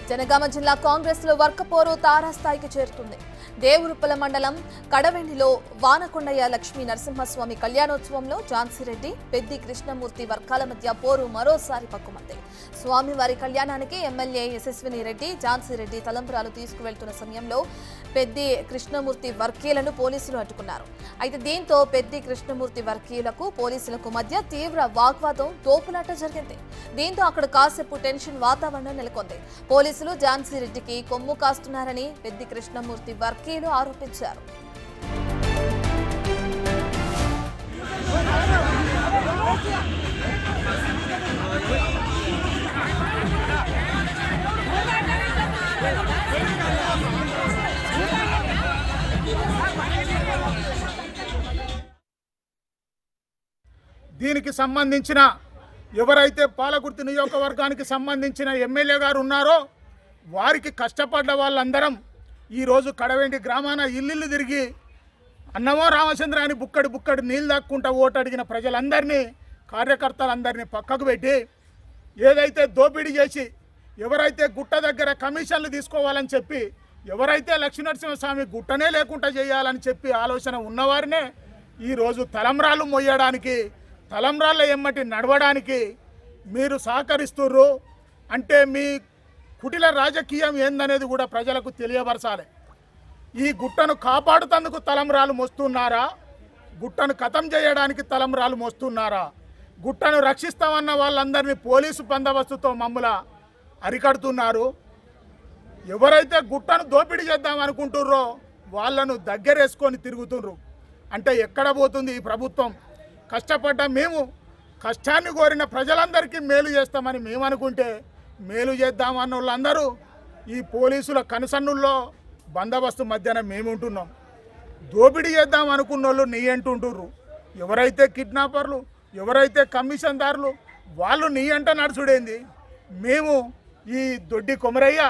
జనగామ జిల్లా కాంగ్రెస్ లో వర్కపోరు తారాస్థాయికి చేరుతుంది. దేవురుప్పల మండలం కడవెండిలో వానకొండయ్య లక్ష్మీ నరసింహస్వామి కళ్యాణోత్సవంలో ఝాన్సీరెడ్డి, పెద్ది కృష్ణమూర్తి వర్గాల మధ్య పోరు మరోసారి పక్కుమంది. స్వామివారి కళ్యాణానికి ఎమ్మెల్యే యశస్విని రెడ్డి, ఝాన్సీరెడ్డి తలంబ్రాలు తీసుకువెళ్తున్న సమయంలో పెద్ది కృష్ణమూర్తి వర్గీయులను పోలీసులు అడ్డుకున్నారు. అయితే దీంతో పెద్ది కృష్ణమూర్తి వర్గీయులకు పోలీసులకు మధ్య తీవ్ర వాగ్వాదం, తోపులాట జరిగింది. దీంతో అక్కడ కాసేపు టెన్షన్ వాతావరణం నెలకొంది. పోలీసులు ఝాన్సీరెడ్డికి కొమ్ము కాస్తున్నారని పెద్ది కృష్ణమూర్తి వర్గీయులు ఆరోపించారు. దీనికి సంబంధించిన ఎవరైతే పాలకుర్తి నియోజకవర్గానికి సంబంధించిన ఎమ్మెల్యే గారు ఉన్నారో వారికి కష్టపడ్డ వాళ్ళందరం ఈరోజు కడవెండి గ్రామాన ఇల్లు తిరిగి అన్నమో రామచంద్ర అని బుక్కడి నీళ్ళు దాక్కుంటా ఓటు అడిగిన ప్రజలందరినీ, కార్యకర్తలందరినీ పక్కకు పెట్టి ఏదైతే దోపిడీ చేసి ఎవరైతే గుట్ట దగ్గర కమిషన్లు తీసుకోవాలని చెప్పి, ఎవరైతే లక్ష్మీనరసింహస్వామి గుట్టనే లేకుండా చేయాలని చెప్పి ఆలోచన ఉన్నవారినే ఈరోజు తలంబ్రాలు మొయ్యడానికి, తలంబ్రాళ్ళ ఎమ్మటి నడవడానికి మీరు సహకరిస్తుర్రు అంటే మీ కుటిల రాజకీయం ఏందనేది కూడా ప్రజలకు తెలియపరచాలి. ఈ గుట్టను కాపాడుతందుకు తలంబ్రాలు మోస్తున్నారా? గుట్టను ఖతం చేయడానికి తలంబ్రాలు మోస్తున్నారా? గుట్టను రక్షిస్తామన్న వాళ్ళందరినీ పోలీసు బందోబస్తుతో మమ్మల్ని అరికడుతున్నారు. ఎవరైతే గుట్టను దోపిడీ చేద్దాం అనుకుంటుర్రో వాళ్ళను దగ్గరేసుకొని తిరుగుతుర్రు. అంటే ఎక్కడ పోతుంది ఈ ప్రభుత్వం? కష్టపడ్డ మేము, కష్టాన్ని కోరిన ప్రజలందరికీ మేలు చేస్తామని మేము అనుకుంటే, మేలు చేద్దామన్న వాళ్ళందరూ ఈ పోలీసుల కనుసన్నుల్లో బందోబస్తు మధ్యన మేము ఉంటున్నాం. దోపిడీ చేద్దాం అనుకున్న వాళ్ళు నీ అంటుంటుర్రు. ఎవరైతే కిడ్నాపర్లు, ఎవరైతే కమిషన్దారులు వాళ్ళు నీ అంట నడుచుడేంది? మేము ఈ దొడ్డి కొమరయ్య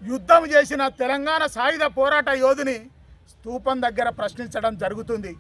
యుద్ధం చేసిన తెలంగాణ సాయుధ పోరాట యోధుని స్తూపం దగ్గర ప్రశ్నించడం జరుగుతుంది.